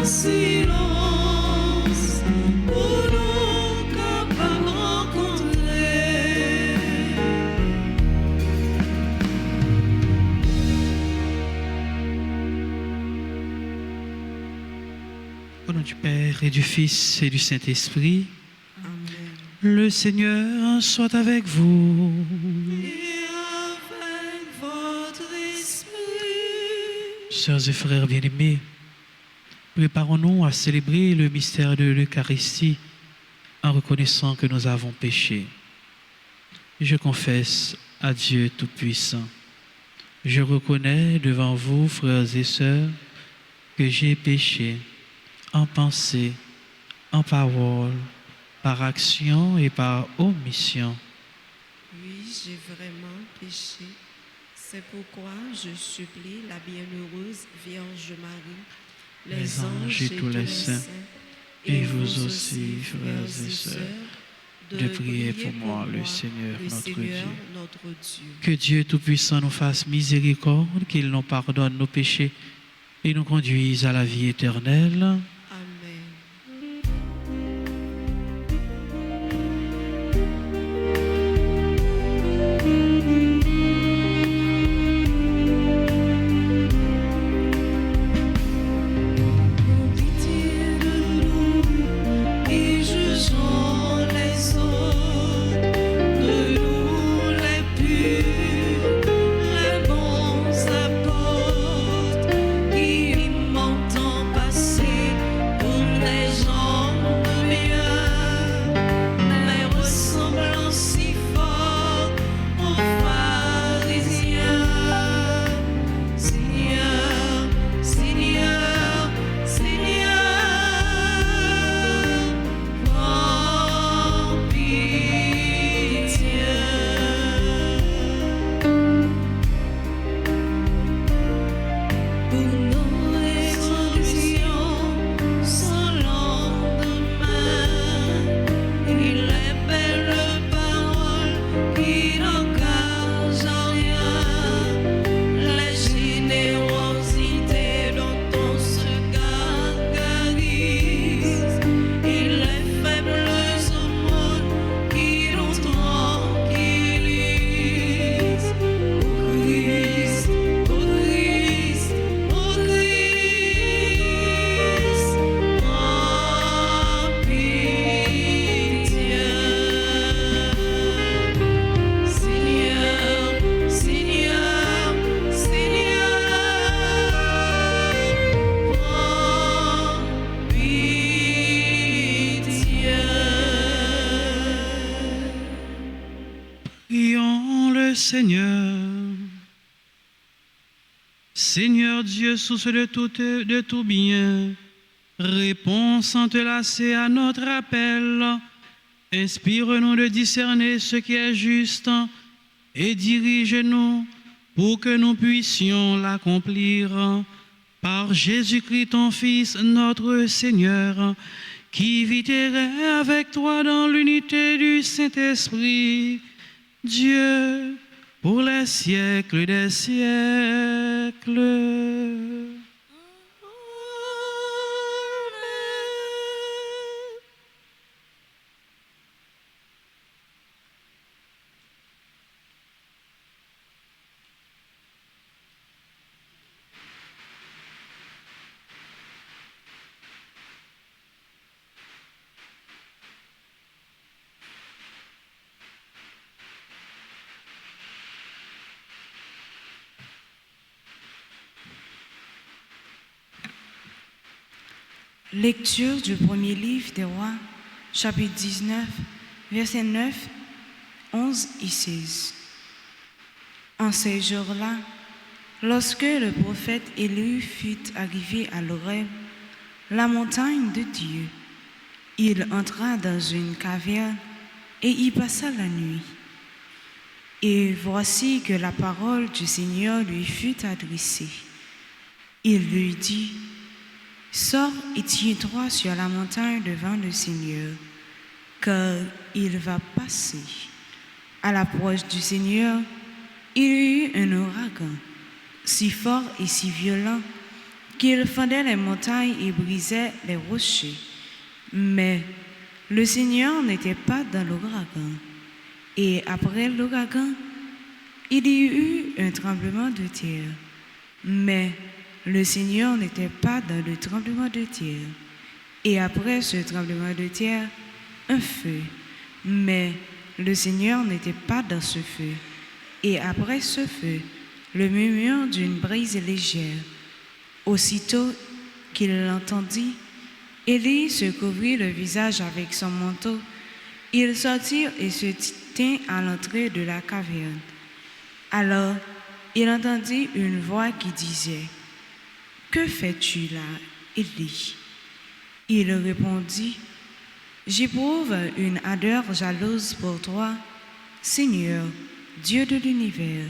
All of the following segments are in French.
silence pour nous capables rencontrer. Au nom du Père et du Fils et du Saint-Esprit, Amen. le Seigneur soit avec vous. Et avec votre esprit. Sœurs et frères bien-aimés, préparons-nous à célébrer le mystère de l'Eucharistie en reconnaissant que nous avons péché. Je confesse à Dieu Tout-Puissant. Je reconnais devant vous, frères et sœurs, que j'ai péché en pensée, en parole, par action et par omission. Oui, j'ai vraiment péché. C'est pourquoi je supplie la bienheureuse Vierge Marie, Les anges et tous les saints, et vous aussi, frères et sœurs, de prier pour moi, le Seigneur, notre Dieu. Que Dieu Tout-Puissant nous fasse miséricorde, qu'il nous pardonne nos péchés et nous conduise à la vie éternelle. Amen. Pitié de nous qui jugeons les autres, de nous les purs, les bons apôtres, qui m'entend passer pour des gens de bien, mais ressemblant si fort aux pharisiens. Seigneur, Seigneur, Seigneur, prends pitié. Pour nos résolutions sans lendemain, il est belle parole qui n'engage à rien. La générosité dont on se gargarise, et les faibles aumônes qui nous tranquillisent. Au Christ, au Christ, au Christ, prends pitié. Seigneur, Seigneur, Seigneur, prends pitié. Prions le Seigneur. Seigneur Dieu, source de tout bien, réponds sans te lasser à notre appel. Inspire-nous de discerner ce qui est juste et dirige-nous pour que nous puissions l'accomplir. Par Jésus-Christ, ton Fils, notre Seigneur, qui vit et règne avec toi dans l'unité du Saint-Esprit, Dieu, pour les siècles des siècles. Lecture du premier livre des Rois, chapitre 19, versets 9, 11 et 16. En ces jours-là, lorsque le prophète Élie fut arrivé à l'Horeb, la montagne de Dieu, il entra dans une caverne et y passa la nuit. Et voici que la parole du Seigneur lui fut adressée. Il lui dit: Sors et tiens-toi sur la montagne devant le Seigneur, car il va passer. À l'approche du Seigneur, il y eut un ouragan, si fort et si violent qu'il fendait les montagnes et brisait les rochers. Mais le Seigneur n'était pas dans l'ouragan. Et après l'ouragan, il y eut un tremblement de terre. Mais le Seigneur n'était pas dans le tremblement de terre. Et après ce tremblement de terre, un feu. Mais le Seigneur n'était pas dans ce feu. Et après ce feu, le murmure d'une brise légère. Aussitôt qu'il l'entendit, Élie se couvrit le visage avec son manteau. Ils sortirent et se tint à l'entrée de la caverne. Alors, il entendit une voix qui disait, « Que fais-tu là, Élie ?» Il répondit, « J'éprouve une ardeur jalouse pour toi, Seigneur, Dieu de l'univers.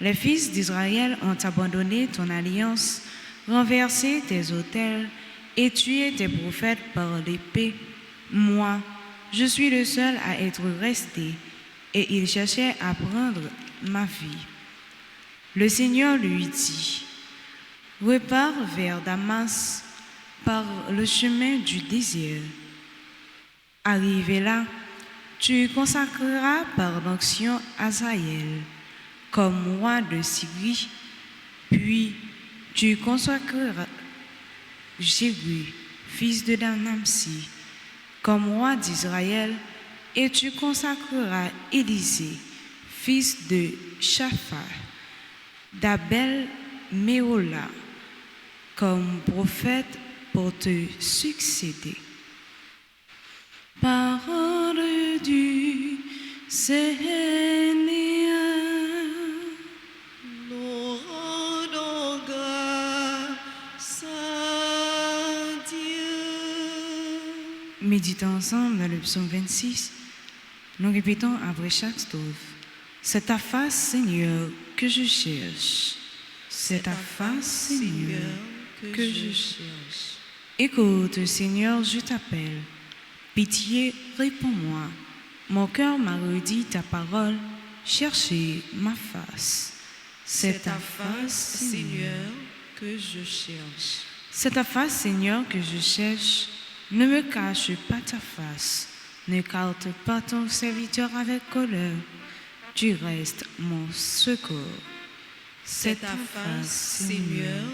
Les fils d'Israël ont abandonné ton alliance, renversé tes autels et tué tes prophètes par l'épée. Moi, je suis le seul à être resté, et ils cherchaient à prendre ma vie. » Le Seigneur lui dit, « Repars vers Damas par le chemin du désert. Arrivé là, tu consacreras par l'onction Hazaël comme roi de Syrie, puis tu consacreras Jéhu, fils de Namsi, comme roi d'Israël, et tu consacreras Élisée, fils de Shaphat, d'Abel Méola, comme prophète pour te succéder. » Parole du Seigneur. Nous rendons grâce à Dieu. Méditons ensemble dans le psaume 26. Nous répétons après chaque strophe. C'est ta face, Seigneur, que je cherche. C'est ta face, Seigneur, que je cherche. Écoute, Seigneur, je t'appelle. Pitié, réponds-moi. Mon cœur m'a redit ta parole. Cherchez ma face. C'est ta face, Seigneur, que je cherche. C'est ta face, Seigneur, que je cherche. Ne me cache pas ta face. N'écarte pas ton serviteur avec colère. Tu restes mon secours. C'est ta face, Seigneur,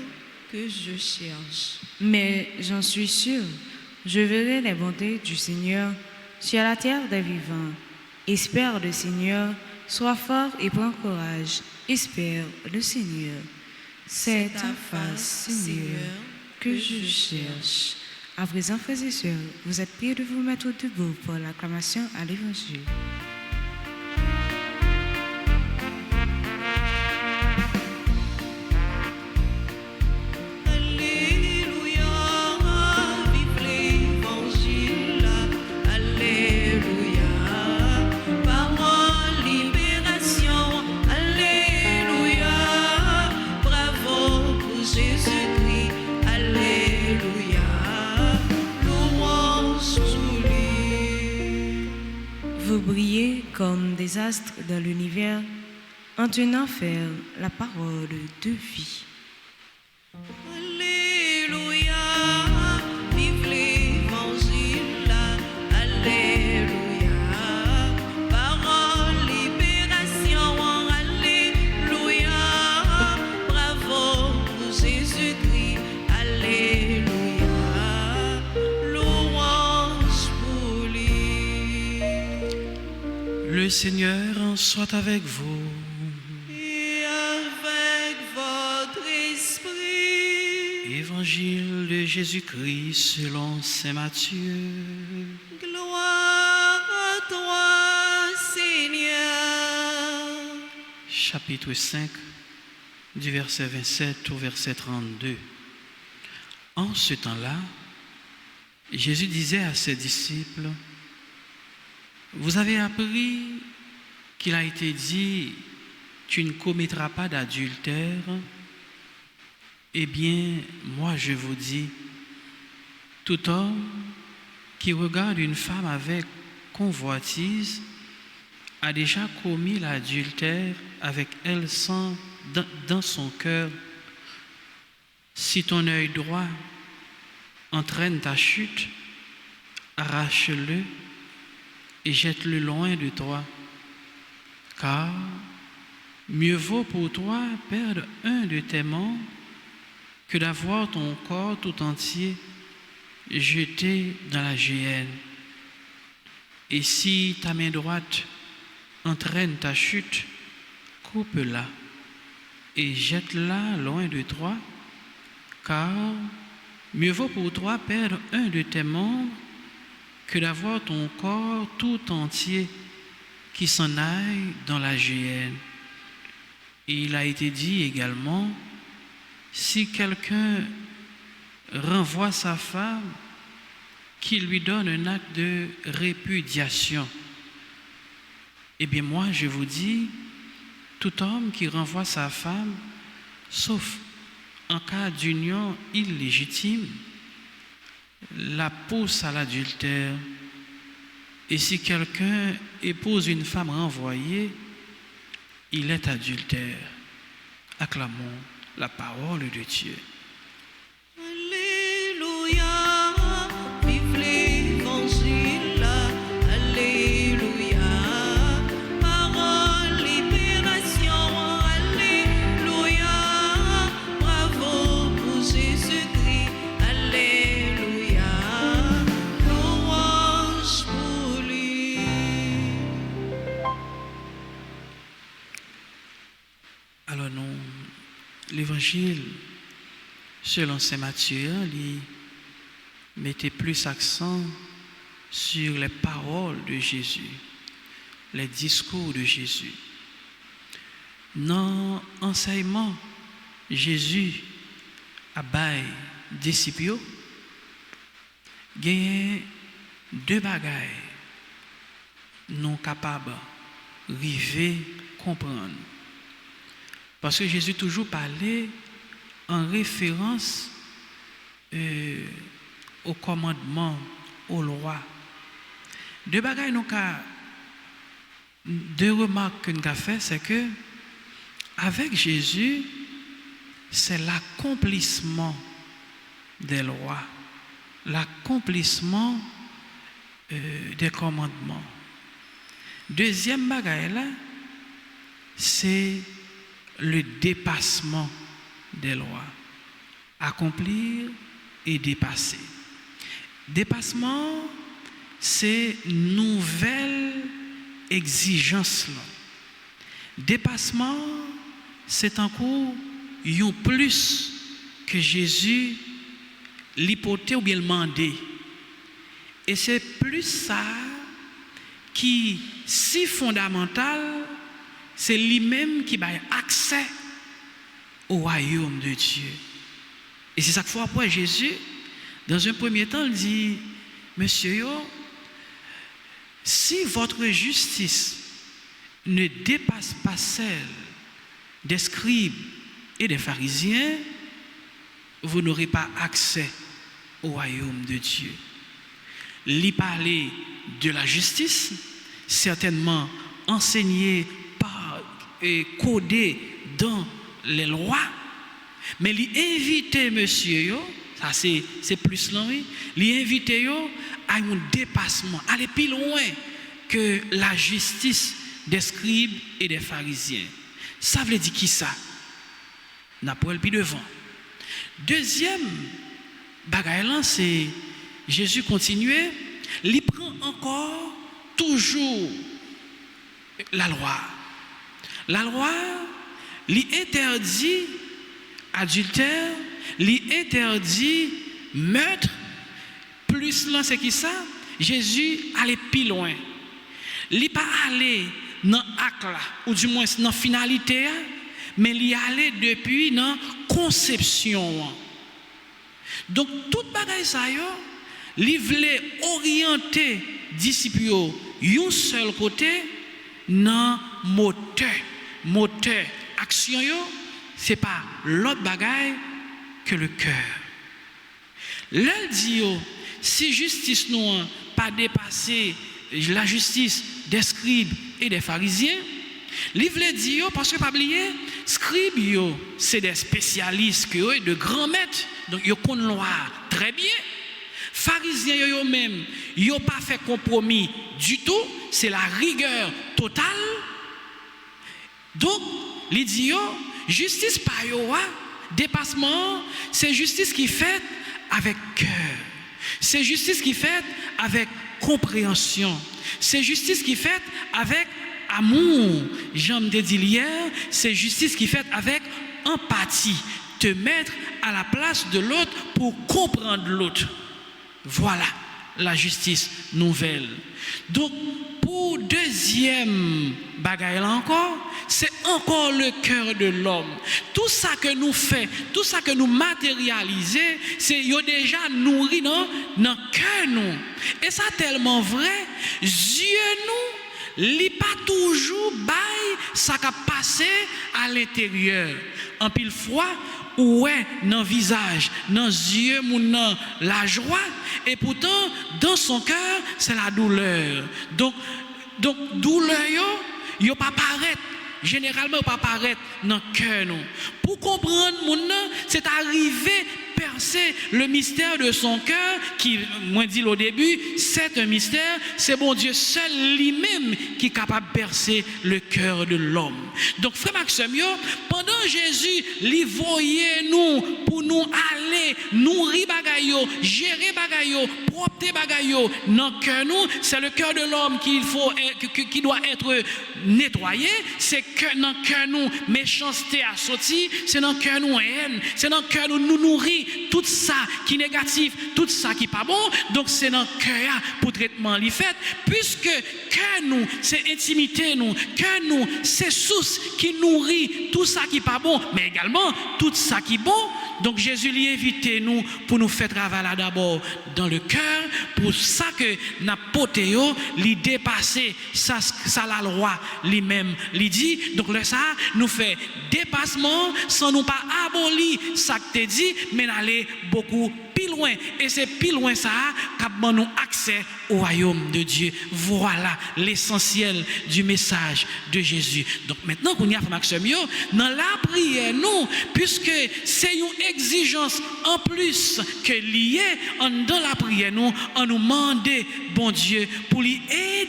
que je cherche. Mais j'en suis sûr, je verrai les bontés du Seigneur sur la terre des vivants. Espère le Seigneur, sois fort et prends courage. Espère le Seigneur. C'est ta face, Seigneur, que je cherche. À présent, frères et sœurs, vous êtes priés de vous mettre debout pour l'acclamation à l'Évangile. Vous brillez comme des astres dans l'univers en tenant ferme la parole de vie. Alléluia, vive l'Évangile, Alléluia, parole, libération, Alléluia, bravo pour Jésus-Christ, Alléluia, louange pour lui. Le Seigneur soit avec vous. Et avec votre esprit. Évangile de Jésus-Christ selon saint Matthieu. Gloire à toi, Seigneur. Chapitre 5, du verset 27 au verset 32. En ce temps-là, Jésus disait à ses disciples, « Vous avez appris qu'il a été dit, tu ne commettras pas d'adultère. Eh bien, moi je vous dis, tout homme qui regarde une femme avec convoitise a déjà commis l'adultère avec elle dans son cœur. Si ton œil droit entraîne ta chute, arrache-le et jette-le loin de toi, car mieux vaut pour toi perdre un de tes membres que d'avoir ton corps tout entier jeté dans la géhenne. Et si ta main droite entraîne ta chute, coupe-la et jette-la loin de toi, car mieux vaut pour toi perdre un de tes membres que d'avoir ton corps tout entier qui s'en aille dans la géhenne. Et il a été dit également, si quelqu'un renvoie sa femme, qu'il lui donne un acte de répudiation. Eh bien moi, je vous dis, tout homme qui renvoie sa femme, sauf en cas d'union illégitime, la pousse à l'adultère. Et si quelqu'un épouse une femme renvoyée, il est adultère. Acclamons la parole de Dieu. Alléluia, vive l'Évangile, Alléluia, parole, libération, Alléluia, bravo pour Jésus-Christ, Alléluia, louange pour lui. Alors non, l'évangile selon saint Matthieu, il mettait plus accent sur les paroles de Jésus, les discours de Jésus. Dans l'enseignement, Jésus a bail disciples, il y a deux bagailles non capables d'arriver à comprendre. Parce que Jésus toujours parlait en référence au commandement, aux lois. Deux bagailles, deux remarques que nous avons fait, c'est que avec Jésus, c'est l'accomplissement des lois, l'accomplissement des commandements. Deuxième bagaille là, c'est le dépassement des lois. Accomplir et dépasser. Dépassement, c'est nouvelle exigence là. Dépassement, c'est encore yon plus que Jésus l'hypothèse ou bien le mandé. Et c'est plus ça qui si fondamental, c'est lui-même qui a accès au royaume de Dieu. Et c'est ça que fois après Jésus, dans un premier temps, il dit, monsieur, si votre justice ne dépasse pas celle des scribes et des pharisiens, vous n'aurez pas accès au royaume de Dieu. Lui parler de la justice, certainement enseigné par et codé dans les lois, mais lui inviter monsieur, ça c'est plus long, lui inviter à un dépassement, aller plus loin que la justice des scribes et des pharisiens. Ça veut dire qui ça? N'a pas le plus devant. Deuxième bagaille là, c'est Jésus continuait, il prend encore toujours la loi. La loi, lui interdit adultère, lui interdit meurtre. Plus là, c'est qui ça? Jésus allait plus loin. Il pas allé dans l'acte là, ou du moins dans la finalité, mais il allait depuis dans la conception. Donc, toute bagaille ça, il voulait orienter disciples d'un seul côté dans moteur action c'est pas l'autre bagaille que le cœur. L'elle dit si justice n'a pas dépassé la justice des scribes et des pharisiens, Livre le dit parce que pas oublier, scribes c'est des spécialistes de grands maîtres, donc ils connaissent la loi très bien. Pharisiens eux même, ils n'ont pas fait compromis du tout, c'est la rigueur totale. Donc, les dit justice par yo, dépassement, c'est justice qui fait avec cœur. C'est justice qui fait avec compréhension. C'est justice qui fait avec amour. Jean me dit hier, c'est justice qui fait avec empathie. Te mettre à la place de l'autre pour comprendre l'autre. Voilà la justice nouvelle. Donc, pour deuxième bagaille là encore, c'est encore le cœur de l'homme. Tout ça que nous faisons, tout ça que nous matérialisons, c'est déjà nourri dans le cœur nous. Et ça tellement vrai, Dieu nous, il pas toujours bail ça qui a passé à l'intérieur. En pile fois, ouais, dans le visage, dans les yeux, la joie, et pourtant, dans son cœur, c'est la douleur. Donc douleur, yo pas paraître. Généralement, pas paraître dans le cœur. Pour comprendre mon nom, c'est arriver percer le mystère de son cœur, qui, moi dit au début, c'est un mystère, c'est bon Dieu seul lui-même qui est capable de percer le cœur de l'homme. Donc, frère Maxime, pendant Jésus, il voyait nous pour nous aller, nourrir bagayo, gérer bagayo, propter bagayo, dans le cœur nous, c'est le cœur de l'homme qui doit être nettoyé, c'est que dans le cœur nous, méchanceté a sorti, c'est dans le cœur nous haine, c'est dans le cœur nous nourrir tout ça qui est négatif, tout ça qui n'est pas bon, donc c'est dans le cœur pour traitement les fait, puisque cœur nous, c'est intimité nous, cœur nous, c'est source qui nourrit tout ça qui n'est pas bon, mais également tout ça qui est bon. Donc Jésus lui invite nous pour nous faire travailler d'abord dans le cœur, pour ça que n'a potéo lui dépasser ça la loi lui-même lui dit. Donc là ça nous fait dépassement sans nous pas abolir ça que te dit, mais aller beaucoup plus loin, et c'est plus loin ça qui nous accès au royaume de Dieu. Voilà l'essentiel du message de Jésus. Donc maintenant qu'on y a fait Maxime, dans la prière nous, puisque c'est une exigence en plus que lié dans la prière nous, on nous demande bon Dieu pour lui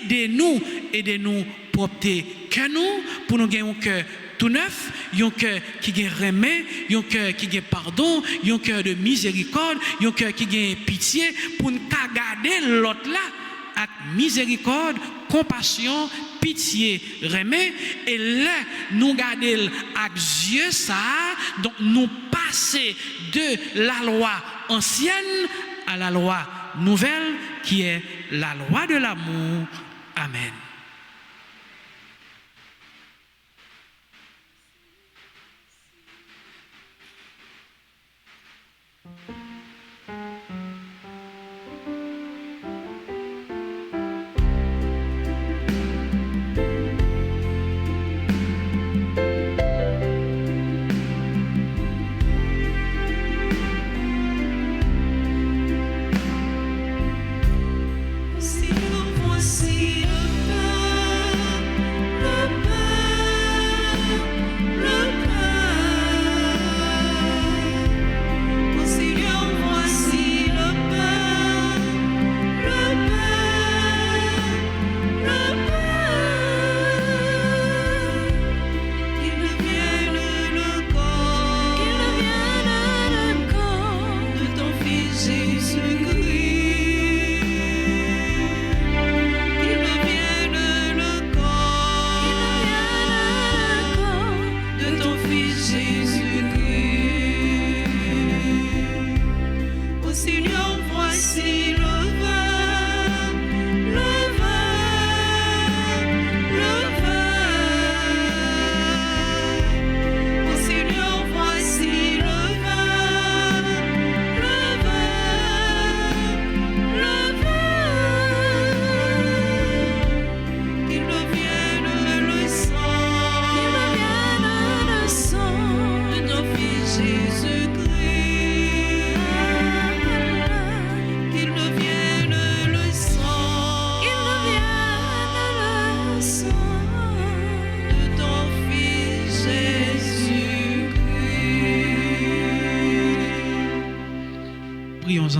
aider nous propter que nous, pour nous gagner un cœur tout neuf, un cœur qui gagne remet, un cœur qui gagne pardon, un cœur de miséricorde, un cœur qui gagne pitié, pour nous garder l'autre là avec miséricorde, compassion, pitié, remet, et là nous garder avec Dieu ça, donc nous passer de la loi ancienne à la loi nouvelle qui est la loi de l'amour. Amen. Voici un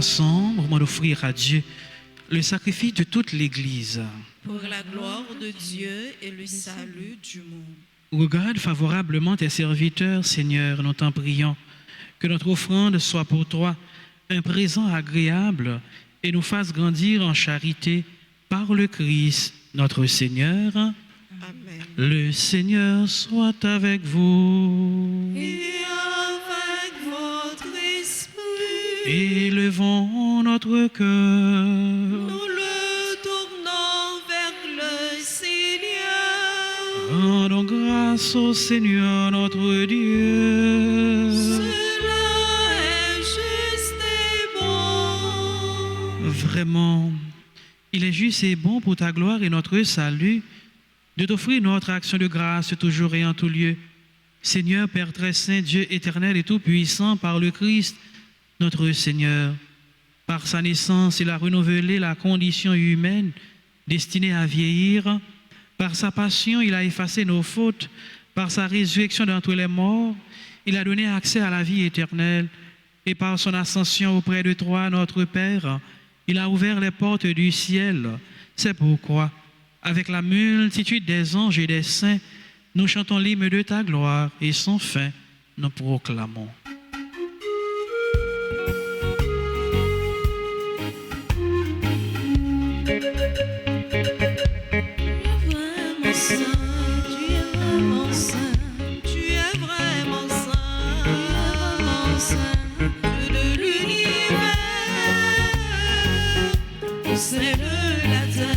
ensemble, moment d'offrir à Dieu le sacrifice de toute l'Église. pour la gloire de Dieu et le salut du monde. Regarde favorablement tes serviteurs, Seigneur, nous t'en prions. Que notre offrande soit pour toi un présent agréable et nous fasse grandir en charité par le Christ, notre Seigneur. Amen. Le Seigneur soit avec vous. Et avec votre esprit, Élevons notre cœur. nous le tournons vers le Seigneur. Rendons grâce au Seigneur notre Dieu. Cela est juste et bon. Vraiment, il est juste et bon pour ta gloire et notre salut de t'offrir notre action de grâce toujours et en tout lieu. Seigneur, Père très saint, Dieu éternel et tout-puissant, par le Christ, notre Seigneur. Par sa naissance, il a renouvelé la condition humaine destinée à vieillir. Par sa passion, il a effacé nos fautes. Par sa résurrection d'entre les morts, il a donné accès à la vie éternelle. Et par son ascension auprès de toi, notre Père, il a ouvert les portes du ciel. C'est pourquoi, avec la multitude des anges et des saints, nous chantons l'hymne de ta gloire et sans fin, nous proclamons. Tu es vraiment saint, Dieu de l'univers, c'est de la terre.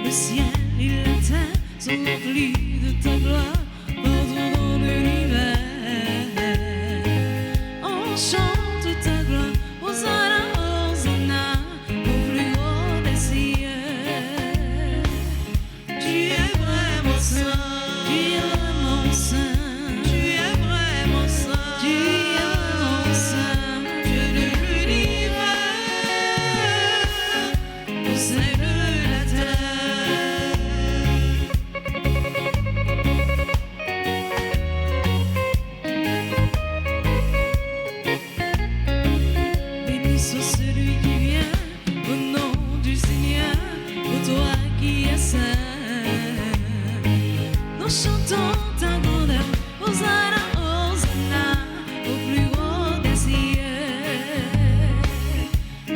Le ciel et la terre sont remplis de ta gloire, partout dans l'univers. On chante ta gloire, Hosanna, Hosanna, au plus haut des cieux. Tu es vraiment saint, tu es vraiment saint, tu es vraiment saint, tu es vraiment saint, Dieu de l'univers, au sein de la terre. Béni soit celui qui vient au nom du Seigneur, ô toi qui es saint. Nous chantons ta grandeur, Hosanna, Hosanna, au plus haut des cieux.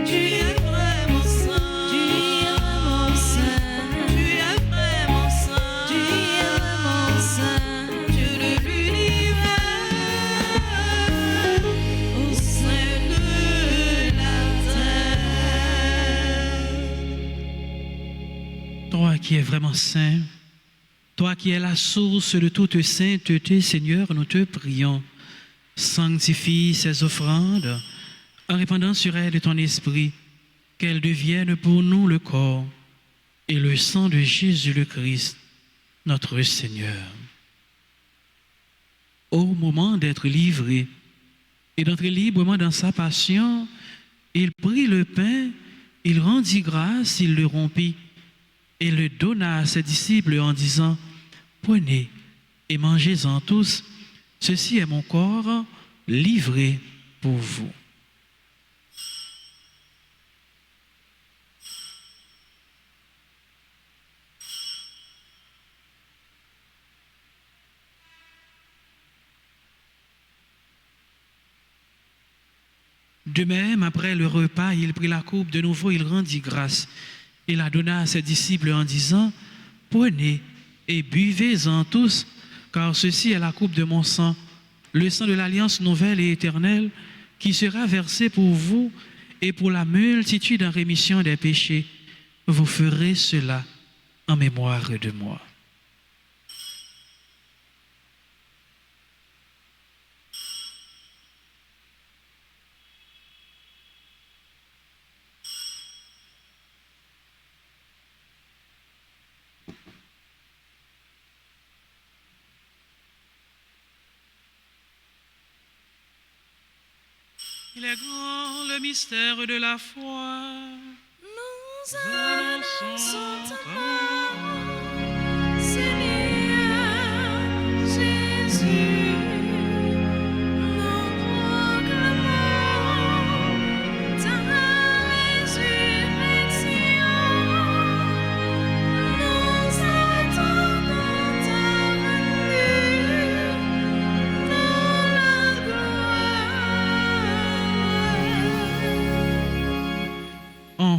Tu es vraiment saint, tu es vraiment saint, tu es vraiment saint, tu es vraiment saint, Dieu de l'univers, au sein de la terre. Toi qui es vraiment saint, toi qui es la source de toute sainteté, Seigneur, nous te prions. Sanctifie ces offrandes en répandant sur elles ton esprit, qu'elles deviennent pour nous le corps et le sang de Jésus le Christ, notre Seigneur. Au moment d'être livré et d'entrer librement dans sa passion, il prit le pain, il rendit grâce, il le rompit et le donna à ses disciples en disant, « Prenez et mangez-en tous, ceci est mon corps livré pour vous. » De même, après le repas, il prit la coupe de nouveau, il rendit grâce. Il la donna à ses disciples en disant, « Prenez et buvez-en tous, car ceci est la coupe de mon sang, le sang de l'alliance nouvelle et éternelle, qui sera versé pour vous et pour la multitude en rémission des péchés. Vous ferez cela en mémoire de moi. » Il est grand le mystère de la foi. Nous Annonçons annonçons ta ta mort, Seigneur Jésus, nous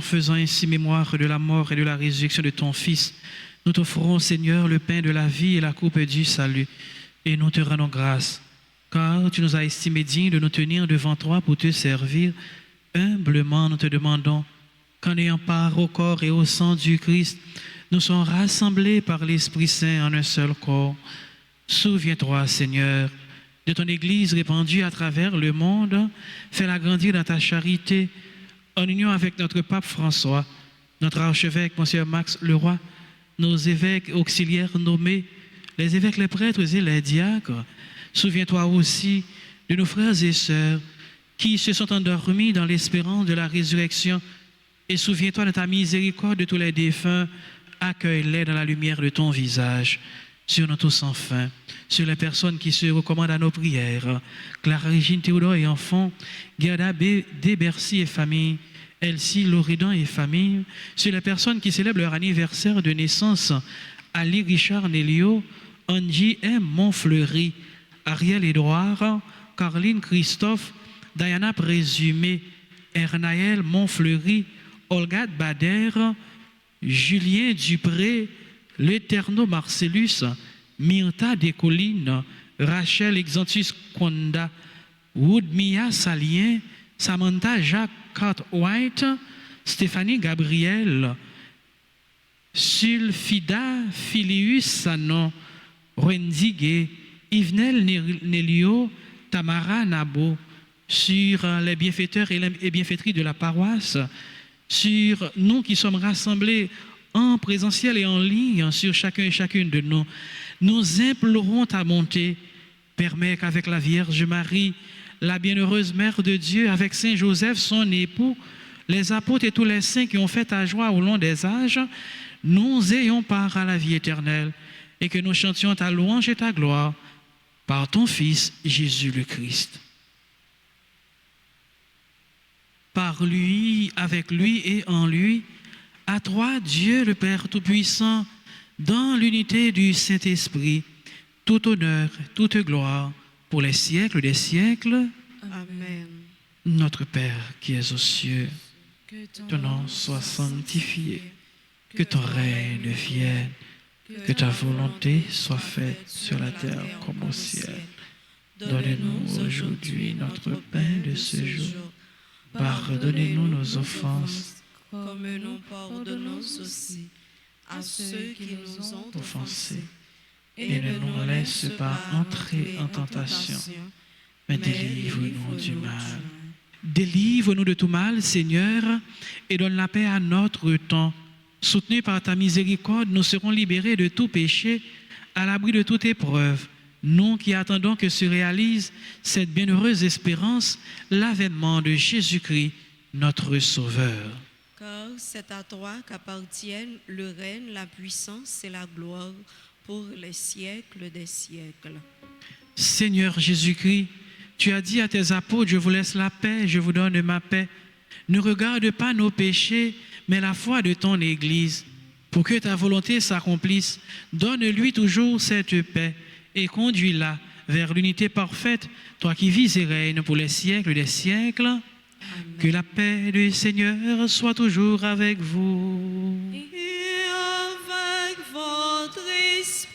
faisant ainsi mémoire de la mort et de la résurrection de ton Fils, nous t'offrons, Seigneur, le pain de la vie et la coupe du salut, et nous te rendons grâce, car tu nous as estimés dignes de nous tenir devant toi pour te servir. Humblement, nous te demandons qu'en ayant part au corps et au sang du Christ, nous sommes rassemblés par l'Esprit Saint en un seul corps. Souviens-toi, Seigneur, de ton Église répandue à travers le monde. Fais-la grandir dans ta charité, en union avec notre pape François, notre archevêque, Monsieur Max Leroy, nos évêques auxiliaires nommés, les évêques, les prêtres et les diacres. Souviens-toi aussi de nos frères et sœurs qui se sont endormis dans l'espérance de la résurrection. Et souviens-toi de ta miséricorde de tous les défunts. Accueille-les dans la lumière de ton visage. Sur nous tous enfin, sur les personnes qui se recommandent à nos prières, Clara Régine Théodore et enfants, Gerda Bercy et famille, Elsie Loridan et famille, sur les personnes qui célèbrent leur anniversaire de naissance, Ali Richard Nélio, Angie M. Montfleury, Ariel Édouard, Caroline Christophe, Diana Présumé, Ernaël Montfleury, Olga Bader, Julien Dupré, l'Eterno Marcellus, Myrta Descollines, Rachel Exantus Konda, Woodmia Salien, Samantha Jacques Cartwright, Stéphanie Gabriel, Sulfida Filius Sanon, Rendigue, Yvenel Nelio, Tamara Nabo, sur les bienfaiteurs et bienfaitries de la paroisse, sur nous qui sommes rassemblés en présentiel et en ligne, sur chacun et chacune de nous. Nous implorons ta bonté. Permets qu'avec la Vierge Marie, la bienheureuse Mère de Dieu, avec Saint Joseph, son époux, les apôtres et tous les saints qui ont fait ta joie au long des âges, nous ayons part à la vie éternelle et que nous chantions ta louange et ta gloire par ton Fils Jésus le Christ. Par lui, avec lui et en lui, à toi, Dieu le Père Tout-Puissant, dans l'unité du Saint-Esprit, tout honneur, toute gloire, pour les siècles des siècles. Amen. Notre Père qui es aux cieux, Que ton nom soit sanctifié, que ton règne vienne, que ta volonté soit faite sur la terre comme au ciel. Donne-nous aujourd'hui notre pain de ce jour. Pardonnez-nous nos offenses, Comme nous pardonnons aussi à ceux qui nous ont offensés, et ne nous laisse pas entrer en tentation, mais délivre-nous du mal. Délivre-nous de tout mal, Seigneur, et donne la paix à notre temps. Soutenus par ta miséricorde, nous serons libérés de tout péché, à l'abri de toute épreuve. Nous qui attendons que se réalise cette bienheureuse espérance, l'avènement de Jésus-Christ, notre Sauveur. Car c'est à toi qu'appartiennent le règne, la puissance et la gloire pour les siècles des siècles. Seigneur Jésus-Christ, tu as dit à tes apôtres, je vous laisse la paix, je vous donne ma paix. Ne regarde pas nos péchés, mais la foi de ton Église. Pour que ta volonté s'accomplisse, donne-lui toujours cette paix et conduis-la vers l'unité parfaite, toi qui vis et règnes pour les siècles des siècles. Amen. Que la paix du Seigneur soit toujours avec vous. Et avec votre esprit.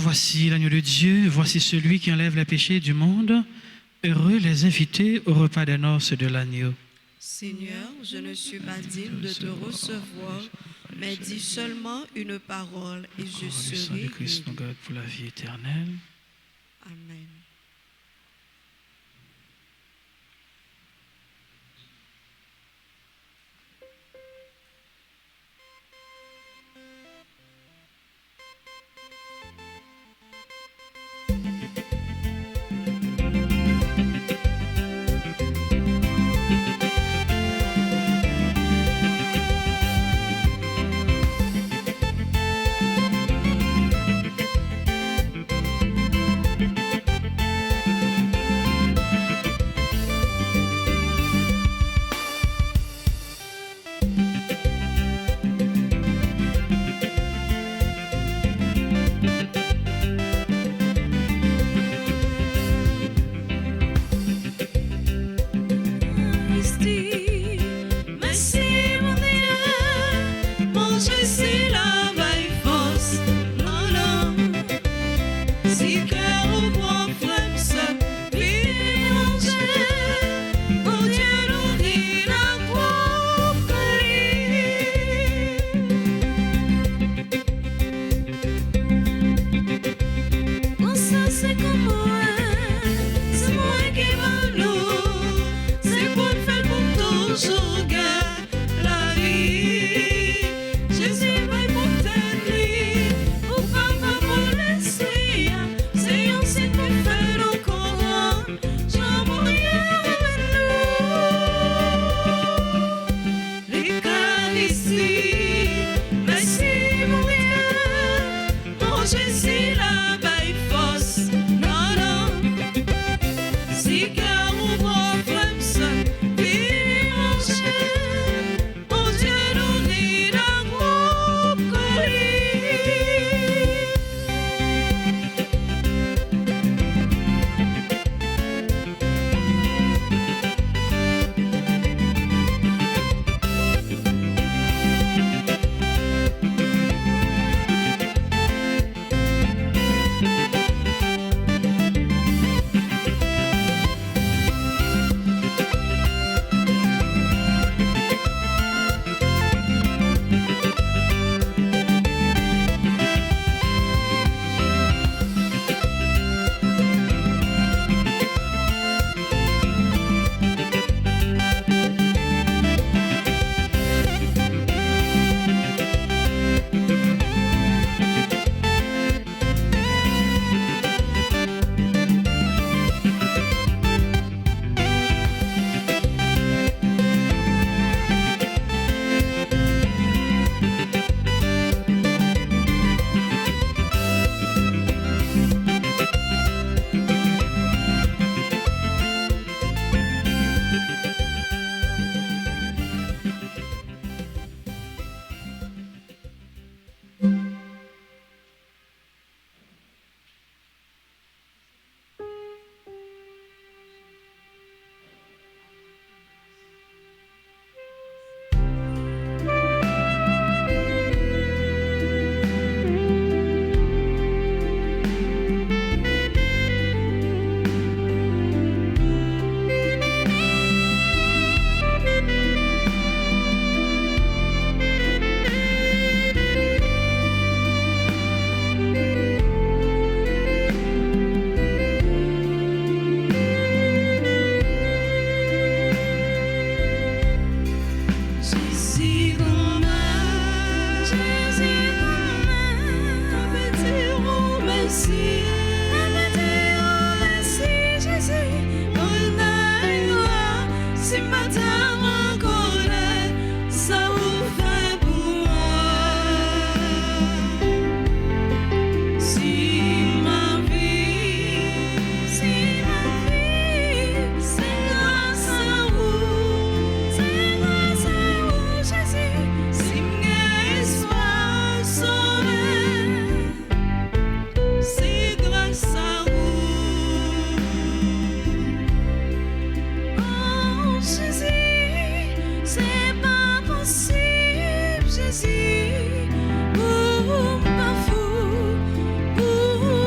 Voici l'agneau de Dieu, voici celui qui enlève les péchés du monde. Heureux les invités au repas des noces de l'agneau. Seigneur, je ne suis pas digne de te recevoir, mais dis seulement une parole et je Le sang serai de Christ nous guéri. garde pour la vie éternelle. Amen. Merci mon Dieu, mon Jésus la veille force, non, non. Si cœur ou grand frère se puis manger, mon Dieu nourrit la propre vie. Bon ça c'est comme moi, c'est moi qui va nous. C'est pour faire pour toujours garder la vie. Jésus va pour t'aider, pour papa pour l'esprit. C'est un signe qui fait nos corps, j'en mourrai avec nous. L'Eucharistie, merci mon Dieu, mon Jésus la veille force, non, non. Si cœur ouvre flamme seul, puis manger, mon Dieu nourrit la groupe colis. Jésus grand-mère, Jésus grand-mère, on peut dire oh merci, on peut dire oh merci Jésus, on a eu roi, si madame en colère, ça vous fait pour moi. Si ma vie, c'est grâce à vous, c'est grâce à vous Jésus, si mon espoir sauvé, c'est grâce à vous. Oh Jésus, c'est pas possible Jésus, pour pas fou, pour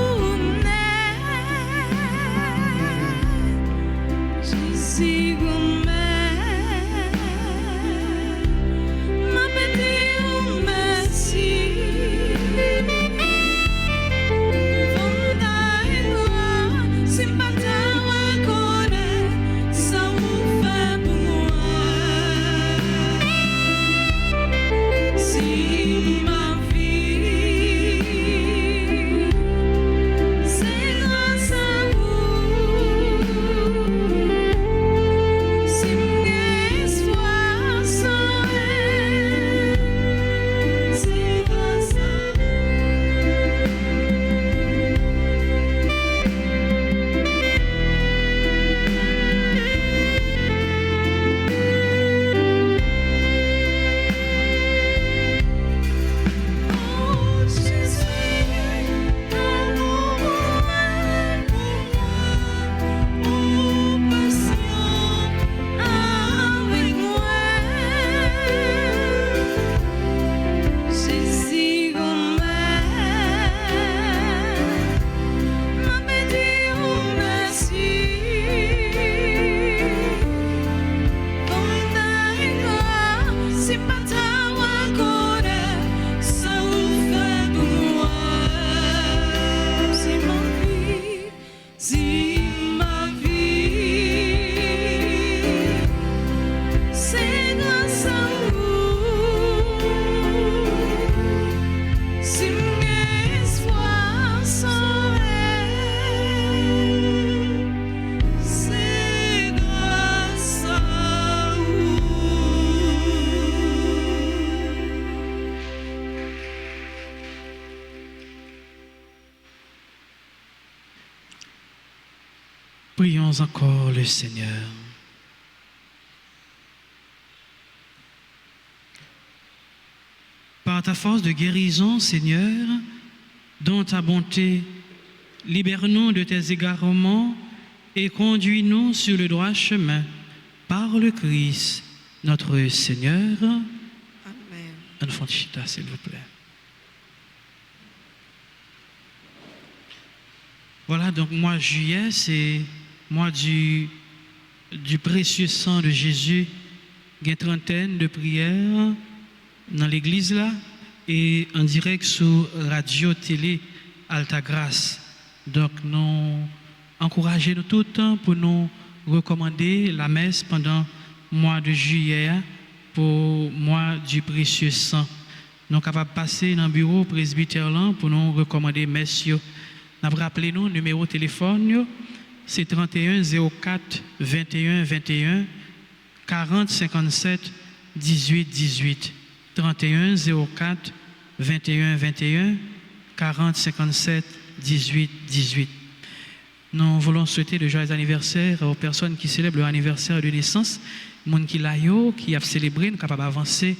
Si mon espoir sauvé, c'est grâce à vous. Prions encore le Seigneur. Par ta force de guérison, Seigneur, dont ta bonté, libère-nous de tes égarements et conduis-nous sur le droit chemin par le Christ, notre Seigneur. Amen. Un fond de chita, s'il vous plaît. Voilà, donc mois de juillet, c'est mois du précieux sang de Jésus. Il y a une trentaine de prières dans l'église là et en direct sur radio, télé, Alta Grâce. Donc nous encourageons nous tout le temps pour nous recommander la messe pendant le mois de juillet pour le mois du précieux sang. Nous sommes capables de passer dans le bureau presbytère là pour nous recommander messe. Nous rappelez nous numéro de téléphone, c'est 31 04 21 21 40 57 18 18. 31 04 21 21 40 57 18 18. Nous voulons souhaiter de joyeux anniversaire aux personnes qui célèbrent leur anniversaire de naissance, monde qui l'a qui a célébré, nous capables d'avancer.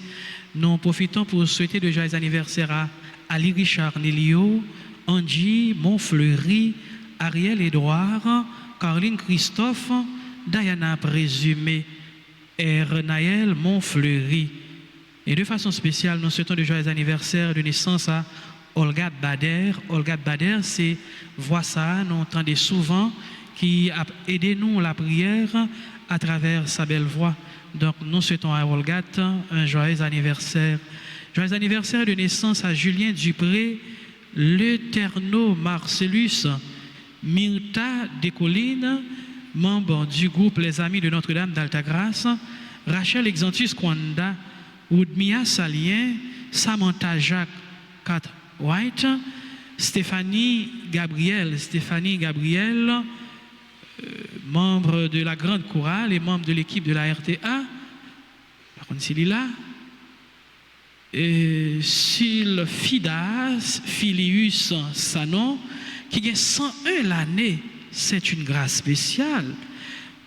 Nous profitons pour souhaiter de joyeux anniversaire à Ali Richard Nélio, Angie Montfleury, Ariel Édouard, Caroline Christophe, Diana Présumé et Renaël Montfleury. Et de façon spéciale, nous souhaitons de joyeux anniversaire de naissance à Olga Bader. Olga Bader, c'est voix ça, nous entendons souvent, qui a aidé nous la prière à travers sa belle voix. Donc nous souhaitons à Olga un joyeux anniversaire. Joyeux anniversaire de naissance à Julien Dupré, L'Eterno Marcellus, Myrta Descollines, membre du groupe Les Amis de Notre-Dame d'Altagrace, Rachel Exantus Kwanda, Oudmia Salien, Samantha Jacques Cat White, Stéphanie Gabriel, membre de la Grande Chorale et membre de l'équipe de la RTA, par contre, c'est là. Sylphidas Philius Sanon, qui a 101 l'année, c'est une grâce spéciale.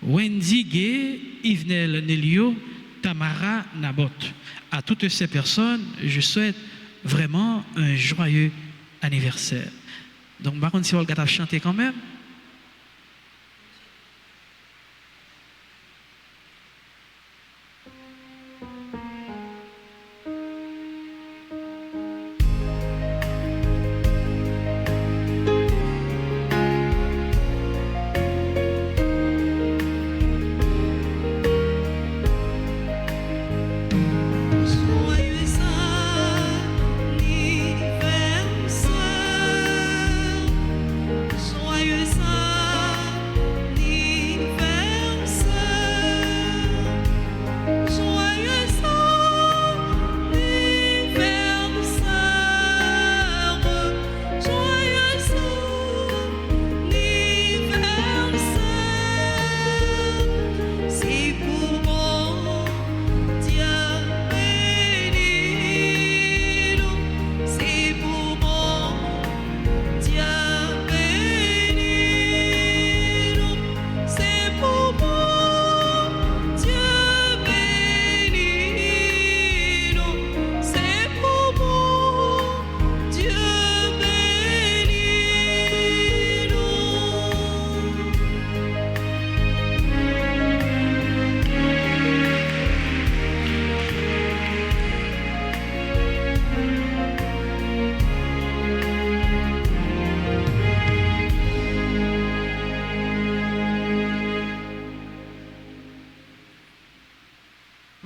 Wendy Gay, Yvenel Nelio, Tamara Nabot. À toutes ces personnes, je souhaite vraiment un joyeux anniversaire. Donc, par contre, si on va chanter quand même.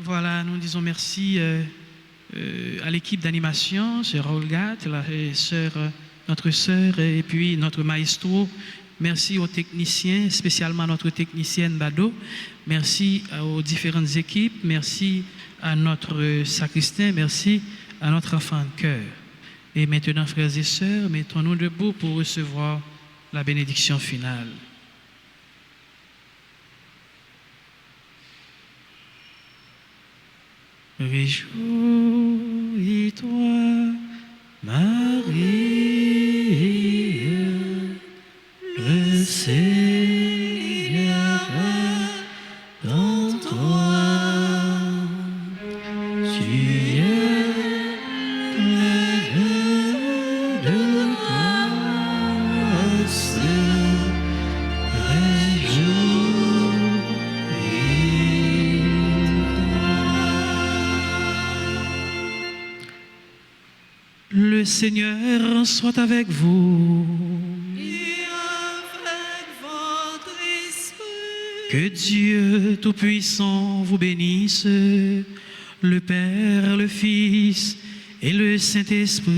Voilà, nous disons merci à l'équipe d'animation, sœur Olga, notre sœur et puis notre maestro Merci aux techniciens, spécialement notre technicienne Bado. Merci aux différentes équipes. Merci à notre sacristain. Merci à notre enfant de cœur. Et maintenant, frères et sœurs, mettons-nous debout pour recevoir la bénédiction finale. Réjouis-toi, Marie, le Seigneur est dans toi. Tu es pleine de grâce. Le Seigneur soit avec vous. Et avec votre esprit. Que Dieu Tout-Puissant vous bénisse, le Père, le Fils et le Saint-Esprit.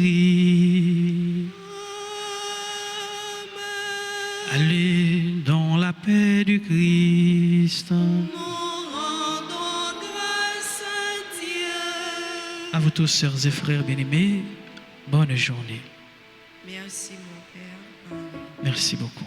Amen. Allez dans la paix du Christ. Nous rendons grâce à Dieu. À vous tous, sœurs et frères bien-aimés, bonne journée. Merci mon Père. Amen. Merci beaucoup.